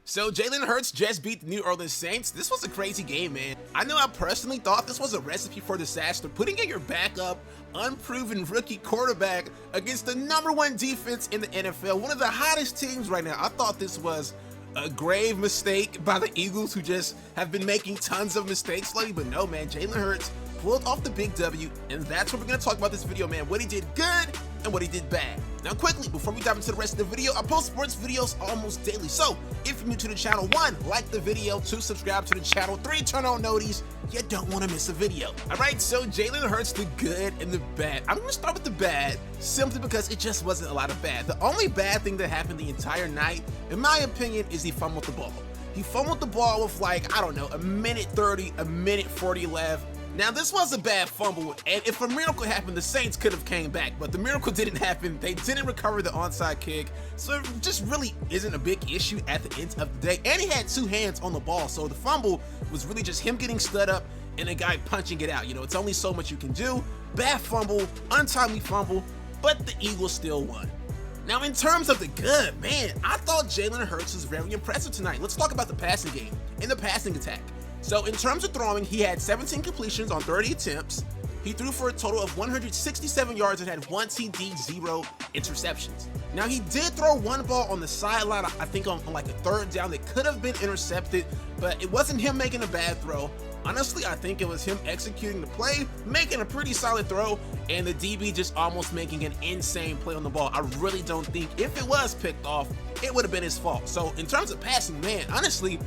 So Jalen Hurts just beat the New Orleans Saints. This was a crazy game, man. I know I personally thought this was a recipe for disaster, putting in your backup, unproven rookie quarterback against the #1 defense in the NFL, one of the hottest teams right now. I thought this was a grave mistake by the Eagles, who just have been making tons of mistakes lately, but no, man, Jalen Hurts pulled off the big W, and that's what we're going to talk about this video, man. What he did good and what he did bad. Now quickly, before we dive into the rest of the video, I post sports videos almost daily, so if you're new to the channel, 1, like the video, 2, subscribe to the channel, 3, turn on noties. You don't want to miss a video. Alright, so Jalen Hurts, the good and the bad. I'm going to start with the bad, simply because it just wasn't a lot of bad. The only bad thing that happened the entire night, in my opinion, is he fumbled the ball. He fumbled the ball with, like, I don't know, a minute 30, a minute 40 left. Now, this was a bad fumble, and if a miracle happened, the Saints could have came back, but the miracle didn't happen. They didn't recover the onside kick, so it just really isn't a big issue at the end of the day. And he had 2 hands on the ball, so the fumble was really just him getting stood up and a guy punching it out. You know, it's only so much you can do. Bad fumble, untimely fumble, but the Eagles still won. Now, in terms of the good, man, I thought Jalen Hurts was very impressive tonight. Let's talk about the passing game and the passing attack. So in terms of throwing, he had 17 completions on 30 attempts. He threw for a total of 167 yards and had 1 TD, 0 interceptions. Now, he did throw 1 ball on the sideline, I think on like a 3rd down that could have been intercepted, but it wasn't him making a bad throw. Honestly, I think it was him executing the play, making a pretty solid throw, and the DB just almost making an insane play on the ball. I really don't think if it was picked off, it would have been his fault. So in terms of passing, man, honestly,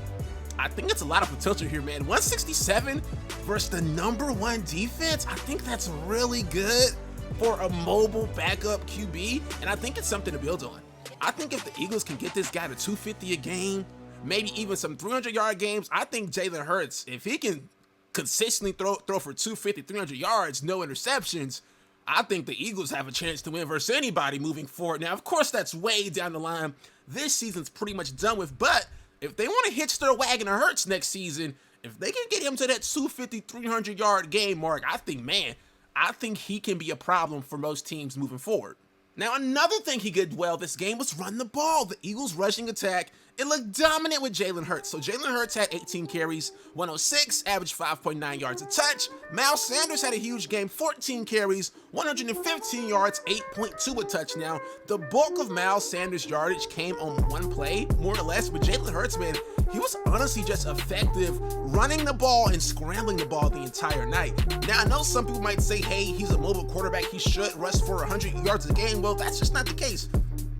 I think it's a lot of potential here, man. 167 versus the #1 defense. I think that's really good for a mobile backup QB, and I think it's something to build on. I think if the Eagles can get this guy to 250 a game, maybe even some 300-yard games, I think Jalen Hurts, if he can consistently throw for 250, 300 yards, no interceptions, I think the Eagles have a chance to win versus anybody moving forward. Now, of course, that's way down the line. This season's pretty much done with, but if they want to hitch their wagon to Hurts next season, if they can get him to that 250, 300-yard game mark, I think he can be a problem for most teams moving forward. Now, another thing he did well this game was run the ball. The Eagles' rushing attack, it looked dominant with Jalen Hurts. So Jalen Hurts had 18 carries, 106, averaged 5.9 yards a touch. Miles Sanders had a huge game, 14 carries, 115 yards, 8.2 a touchdown. The bulk of Miles Sanders' yardage came on 1 play, more or less, but Jalen Hurts, man, he was honestly just effective running the ball and scrambling the ball the entire night. Now, I know some people might say, hey, he's a mobile quarterback, he should rush for 100 yards a game. Well, that's just not the case.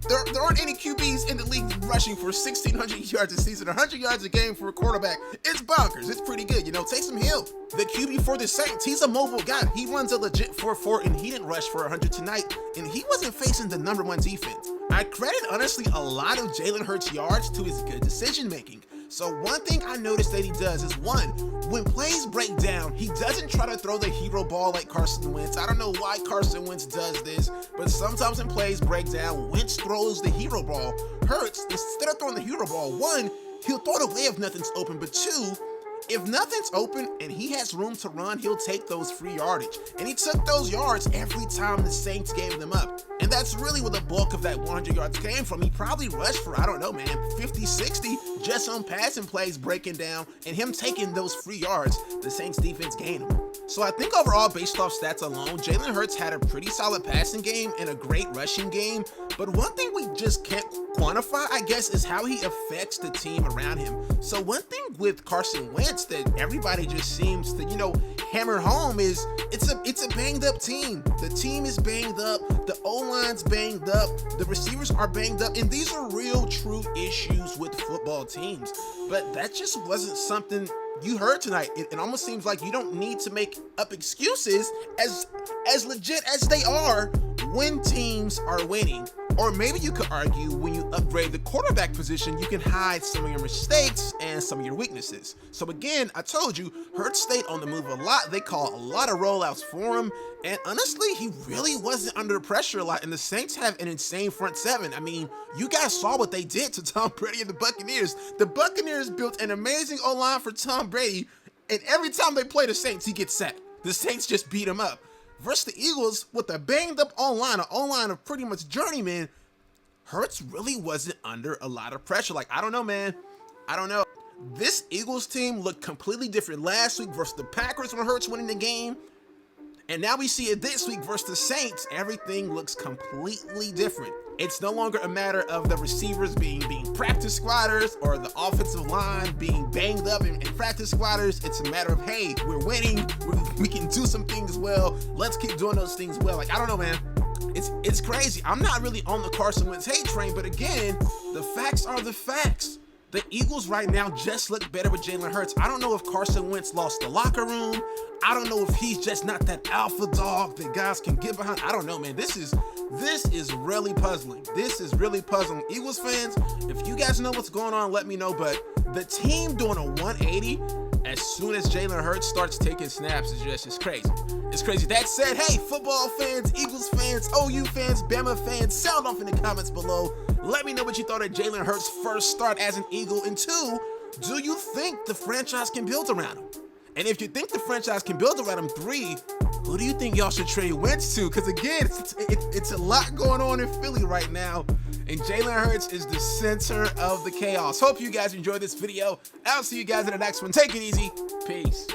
There aren't any QBs in the league rushing for 1,600 yards a season. 100 yards a game for a quarterback, it's bonkers. It's pretty good, you know. Taysom Hill, the QB for the Saints, he's a mobile guy. He runs a legit 4.4, and he didn't rush for 100 tonight, and he wasn't facing the #1 defense. I credit, honestly, a lot of Jalen Hurts' yards to his good decision-making. So one thing I noticed that he does is, 1, when plays break down, he doesn't try to throw the hero ball like Carson Wentz. I don't know why Carson Wentz does this, but sometimes when plays break down, Wentz throws the hero ball. Hurts, instead of throwing the hero ball, 1, he'll throw it away if nothing's open, but 2, if nothing's open and he has room to run, he'll take those free yardage. And he took those yards every time the Saints gave them up. And that's really where the bulk of that 100 yards came from. He probably rushed for, I don't know, man, 50, 60 just on passing plays breaking down and him taking those free yards the Saints defense gained him. So I think overall, based off stats alone, Jalen Hurts had a pretty solid passing game and a great rushing game. But one thing we just can't quantify, I guess, is how he affects the team around him. So one thing with Carson Wentz that everybody just seems to, you know, hammer home is it's a banged up team. The team is banged up, the O-line's banged up, the receivers are banged up, and these are real true issues with football teams. But that just wasn't something you heard tonight. It almost seems like you don't need to make up excuses as legit as they are when teams are winning. Or maybe you could argue when you upgrade the quarterback position, you can hide some of your mistakes and some of your weaknesses. So again, I told you, Hurts stayed on the move a lot. They call a lot of rollouts for him. And honestly, he really wasn't under pressure a lot. And the Saints have an insane front seven. I mean, you guys saw what they did to Tom Brady and the Buccaneers. The Buccaneers built an amazing O-line for Tom Brady. And every time they play the Saints, he gets sacked. The Saints just beat him up. Versus the Eagles, with a banged up O-line, an O-line of pretty much journeymen, Hurts really wasn't under a lot of pressure. Like, I don't know, man. I don't know. This Eagles team looked completely different last week versus the Packers when Hurts winning the game. And now we see it this week versus the Saints. Everything looks completely different. It's no longer a matter of the receivers being practice squatters or the offensive line being banged up in practice squatters. It's a matter of, hey, we're winning. We can do some things well. Let's keep doing those things well. Like, I don't know, man. It's crazy. I'm not really on the Carson Wentz hate train, but again, the facts are the facts. The Eagles right now just look better with Jalen Hurts. I don't know if Carson Wentz lost the locker room. I don't know if he's just not that alpha dog that guys can get behind. I don't know, man. This is really puzzling. This is really puzzling. Eagles fans, if you guys know what's going on, let me know. But the team doing a 180 as soon as Jalen Hurts starts taking snaps is just crazy. It's crazy. That said, hey, football fans, Eagles fans, OU fans, Bama fans, sound off in the comments below. Let me know what you thought of Jalen Hurts' first start as an Eagle. And 2, do you think the franchise can build around him? And if you think the franchise can build around him, 3, who do you think y'all should trade Wentz to? Because again, it's a lot going on in Philly right now. And Jalen Hurts is the center of the chaos. Hope you guys enjoyed this video. I'll see you guys in the next one. Take it easy. Peace.